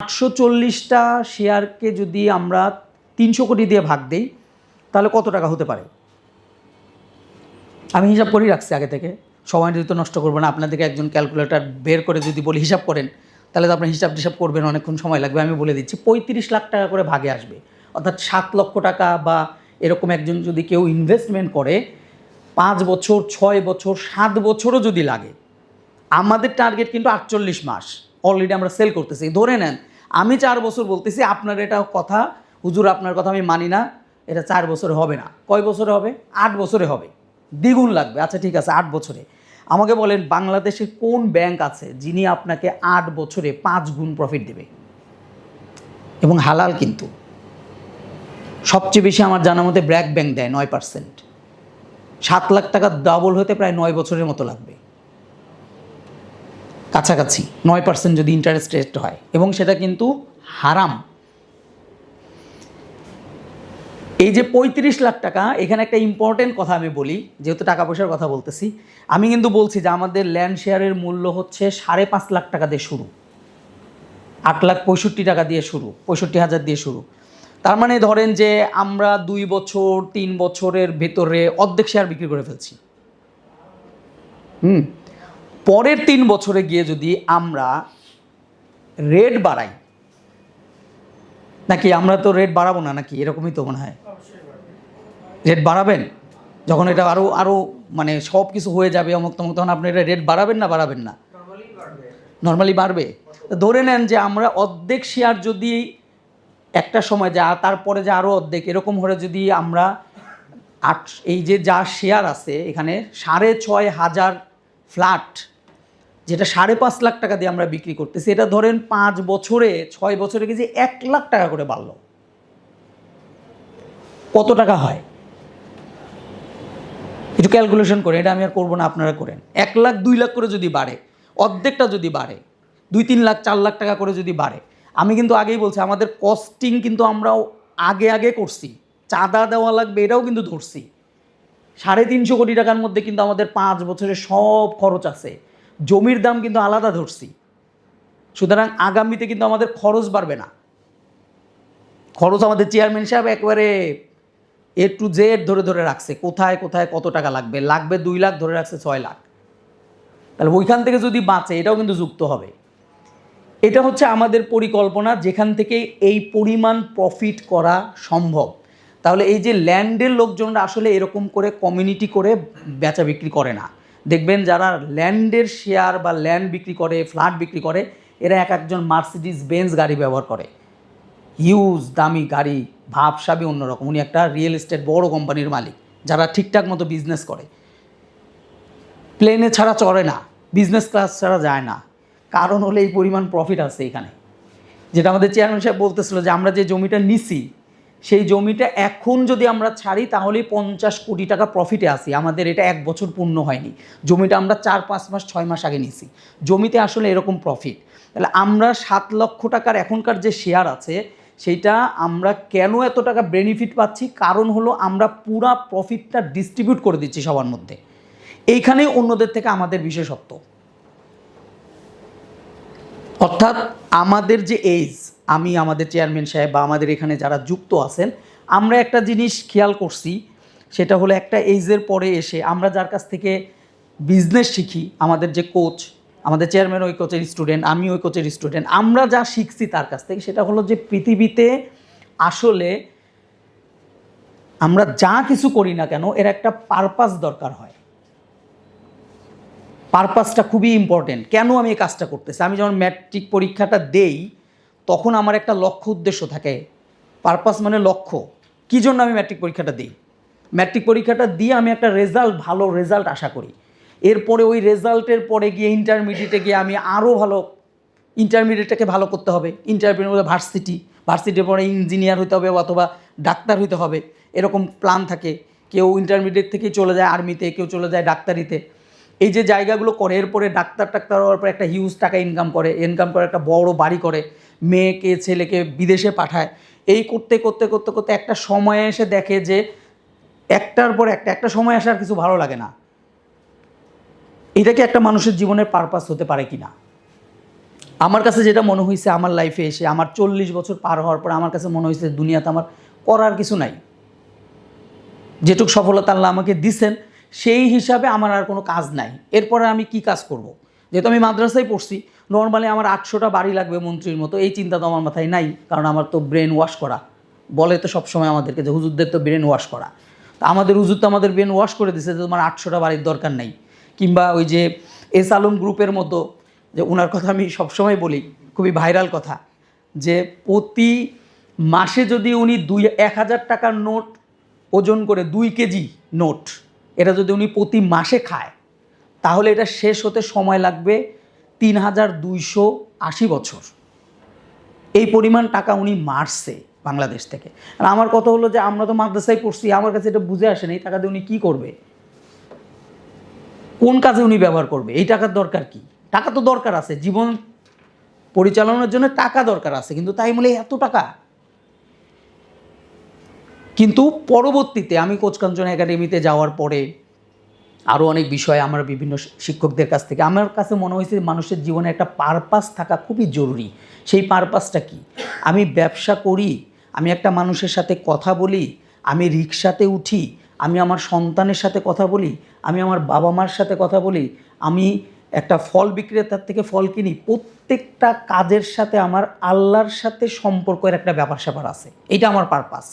840টা শেয়ারকে যদি আমরা 300 কোটি দিয়ে ভাগ দেই তাহলে কত টাকা হতে পারে? আমি হিসাব করেই রাখছি আগে থেকে, সময় যদি নষ্ট করবো না। আপনাদেরকে একজন ক্যালকুলেটর বের করে যদি বলি হিসাব করেন, তাহলে তো আপনার হিসাব করবেন, অনেকক্ষণ সময় লাগবে। আমি বলে দিচ্ছি 35 লাখ টাকা করে ভাগে আসবে, অর্থাৎ 7 লক্ষ টাকা। বা এরকম একজন যদি কেউ ইনভেস্টমেন্ট করে 5 বছর, 6 বছর, 7 বছরও যদি লাগে, আমাদের টার্গেট কিন্তু 48 মাস অলরেডি আমরা সেল করতেছি। ধরে নেন আমি 4 বছর বলতেছি, আপনার এটা কথা হুজুর আপনার কথা আমি মানি না, এটা 4 বছরে হবে না। কয় বছরে হবে? 8 বছরে হবে, দ্বিগুণ লাগবে। আচ্ছা ঠিক আছে, 8 বছরে। আমাকে বলেন বাংলাদেশে কোন ব্যাংক আছে যিনি আপনাকে 8 বছরে 5 গুণ প্রফিট দেবে এবং হালাল? কিন্তু সবচেয়ে বেশি আমার জানা মতে ব্র্যাক ব্যাংক দেয় 9%। 7 লাখ টাকা ডাবল হতে প্রায় 9 বছরের মতো লাগবে, কাছাকাছি 9% যদি ইন্টারেস্ট রেট হয়, এবং সেটা কিন্তু হারাম। এই যে 35 লাখ টাকা, এখানে একটা ইম্পর্টেন্ট কথা আমি বলি, যেহেতু টাকা পয়সার কথা বলতেছি। আমি কিন্তু বলছি যে আমাদের ল্যান্ড শেয়ারের মূল্য হচ্ছে 5.5 লাখ টাকা দিয়ে শুরু, 8,65,000 টাকা দিয়ে শুরু, 65,000 দিয়ে শুরু। তার মানে ধরেন যে আমরা 2 বছর 3 বছরের ভেতরে অর্ধেক শেয়ার বিক্রি করে ফেলছি। পরের 3 বছরে গিয়ে যদি আমরা রেট বাড়াই, নাকি আমরা তো রেট বাড়াবো না, নাকি এরকমই তো মনে হয়। রেট বাড়াবেন যখন এটা আরও মানে সব কিছু হয়ে যাবে অমুক তমুক, তখন আপনি এটা রেট বাড়াবেন না বাড়াবেন না? নর্মালি বাড়বে। ধরে নেন যে আমরা অর্ধেক শেয়ার যদি একটা সময় যা, তারপরে যে আরও অর্ধেক, এরকম হলে যদি আমরা এই যে যা শেয়ার আছে এখানে 6,500 ফ্ল্যাট, যেটা 5.5 লাখ টাকা দিয়ে আমরা বিক্রি করতেছি, এটা ধরেন 5 বছরে 6 বছরে কেজি 1 লাখ টাকা করে বাড়লো, কত টাকা হয় একটু ক্যালকুলেশন করে। এটা আমি আর করবো না, আপনারা করেন। 1 লাখ 2 লাখ করে যদি বাড়ে, অর্ধেকটা যদি বাড়ে 2-3 লাখ 4 লাখ টাকা করে যদি বাড়ে, আমি কিন্তু আগেই বলছি আমাদের কস্টিং কিন্তু আমরাও আগে করছি, চাঁদা দেওয়া লাগবে এটাও কিন্তু ধরছি। 350 কোটি টাকার মধ্যে কিন্তু আমাদের 5 বছরের সব খরচ আছে, জমির দাম কিন্তু আলাদা ধরছি। সুতরাং আগামীতে কিন্তু আমাদের খরচ বাড়বে না। খরচ আমাদের চেয়ারম্যান সাহেব একবারে A to Z ধরে রাখছে, কোথায় কোথায় কত টাকা লাগবে 2 লাখ ধরে রাখছে 6 লাখ। তাহলে ওইখান থেকে যদি বাঁচে এটাও কিন্তু যুক্ত হবে। এটা হচ্ছে আমাদের পরিকল্পনা, যেখান থেকে এই পরিমাণ প্রফিট করা সম্ভব। তাহলে এই যে ল্যান্ডের লোকজনরা আসলে এরকম করে কমিউনিটি করে বেচা বিক্রি করে না। দেখবেন যারা ল্যান্ডের শেয়ার বা ল্যান্ড বিক্রি করে, ফ্ল্যাট বিক্রি করে, এরা একজন মার্সিডিজ বেঞ্জ গাড়ি ব্যবহার করে, হিউজ দামি গাড়ি, ভাবসাবি অন্যরকম। উনি একটা রিয়েল এস্টেট বড় কোম্পানির মালিক, যারা ঠিকঠাক মতো বিজনেস করে। প্লেনে ছাড়া চড়ে না, বিজনেস ক্লাস ছাড়া যায় না, কারণ হলো এই পরিমাণ প্রফিট আছে এখানে। যেটা আমাদের চেয়ারম্যান সাহেব বলতেছিল যে আমরা যে জমিটা নিছি, সেই জমিটা এখন যদি আমরা ছাড়ি তাহলেই 50 কোটি টাকা প্রফিটে আসি। আমাদের এটা 1 বছর পূর্ণ হয়নি, জমিটা আমরা 4-5 মাস 6 মাস আগে নিছি। জমিতে আসলে এরকম প্রফিট। তাহলে আমরা 7 লক্ষ টাকার এখনকার যে শেয়ার আছে, সেইটা আমরা কেন এত টাকা বেনিফিট পাচ্ছি? কারণ হলো আমরা পুরা প্রফিটটা ডিস্ট্রিবিউট করে দিচ্ছি সবার মধ্যে। এইখানেই অন্যদের থেকে আমাদের বিশেষত্ব। অর্থাৎ আমাদের যে এজ, আমি, আমাদের চেয়ারম্যান সাহেব বা আমাদের এখানে যারা যুক্ত আছেন, আমরা একটা জিনিস খেয়াল করছি, সেটা হলো একটা এজের পরে এসে আমরা যার কাছ থেকে বিজনেস শিখি, আমাদের যে কোচ, আমাদের চেয়ারম্যান ওই কোচের স্টুডেন্ট, আমি ওই কোচের স্টুডেন্ট, আমরা যা শিখছি তার কাছ থেকে, সেটা হলো যে পৃথিবীতে আসলে আমরা যা কিছু করি না কেন এর একটা পারপাস দরকার হয়। পারপাসটা খুবই ইম্পর্টেন্ট। কেন আমি এই কাজটা করতেছি? আমি যখন ম্যাট্রিক পরীক্ষাটা দেই তখন আমার একটা লক্ষ্য উদ্দেশ্য থাকে। পারপাস মানে লক্ষ্য। কী জন্য আমি ম্যাট্রিক পরীক্ষাটা দিই? ম্যাট্রিক পরীক্ষাটা দিয়ে আমি একটা ভালো রেজাল্ট আশা করি। এরপরে ওই রেজাল্টের পরে গিয়ে ইন্টারমিডিয়েটে গিয়ে আমি আরও ইন্টারমিডিয়েটটাকে ভালো করতে হবে। ইন্টারমিডিয়েট মধ্যে ভার্সিটির পরে ইঞ্জিনিয়ার হতে হবে অথবা ডাক্তার হতে হবে, এরকম প্ল্যান থাকে। কেউ ইন্টারমিডিয়েট থেকেই চলে যায় আর্মিতে, কেউ চলে যায় ডাক্তারিতে। এই যে জায়গাগুলো করে, এরপরে ডাক্তার হওয়ার পর একটা হিউজ টাকা ইনকাম করে একটা বড় বাড়ি করে, মেয়েকে ছেলেকে বিদেশে পাঠায়। এই করতে একটা সময়ে এসে দেখে যে একটার পর একটা সময় আসে আর কিছু ভালো লাগে না। এটা কি একটা মানুষের জীবনের পারপাস হতে পারে কি না? আমার কাছে যেটা মনে হয়েছে আমার লাইফে এসে, আমার 40 বছর পার হওয়ার পর আমার কাছে মনে হয়েছে দুনিয়াতে আমার করার কিছু নাই। যেটুক সফলতা আল্লাহ আমাকে দিছেন সেই হিসাবে আমার আর কোনো কাজ নাই। এরপরে আমি কি কাজ করব? যেহেতু আমি মাদ্রাসায় পড়ছি, নর্মালি আমার 800টা বাড়ি লাগবে মন্ত্রীর মতো, এই চিন্তা তো আমার মাথায় নাই। কারণ আমার তো ব্রেন ওয়াশ করা, বলে তো সবসময় আমাদেরকে যে হুজুরদের তো ব্রেন ওয়াশ করা। তো আমাদের হুজুর তো আমাদের ব্রেন ওয়াশ করে দিছে যে তোমার 800টা বাড়ির দরকার নাই। কিংবা ওই যে এস আলম গ্রুপের মতো, যে ওনার কথা আমি সবসময় বলি, খুবই ভাইরাল কথা, যে প্রতি মাসে যদি উনি 1000 টাকার নোট ওজন করে 2 কেজি নোট, এটা যদি উনি প্রতি মাসে খায় তাহলে এটা শেষ হতে সময় লাগবে 3280 বছর। এই পরিমাণ টাকা উনি মারছে বাংলাদেশ থেকে। আর আমার কথা হলো যে আমরা তো মাদ্রাসায় পড়ছি, আমার কাছে এটা বুঝে আসেনি এই টাকা দিয়ে উনি কী করবে, কোন কাজে উনি ব্যবহার করবে, এই টাকার দরকার কি? টাকা তো দরকার আছে, জীবন পরিচালনার জন্য টাকা দরকার আছে, কিন্তু তাই বলে এত টাকা। কিন্তু পরবর্তীতে আমি কোচকাঞ্চন একাডেমিতে যাওয়ার পরে আরও অনেক বিষয় আমার বিভিন্ন শিক্ষকদের কাছ থেকে আমার কাছে মনে হয়েছে মানুষের জীবনে একটা পারপাস থাকা খুবই জরুরি। সেই পারপাসটা কি? আমি ব্যবসা করি, আমি একটা মানুষের সাথে কথা বলি, আমি রিক্সাতে উঠি, আমি আমার সন্তানের সাথে কথা বলি, আমি আমার বাবা মার সাথে কথা বলি, আমি একটা ফল বিক্রেতার থেকে ফল কিনি, প্রত্যেকটা কাজের সাথে আমার আল্লাহর সাথে সম্পর্কের একটা ব্যাপার স্যাপার আছে। এটা আমার পারপাস।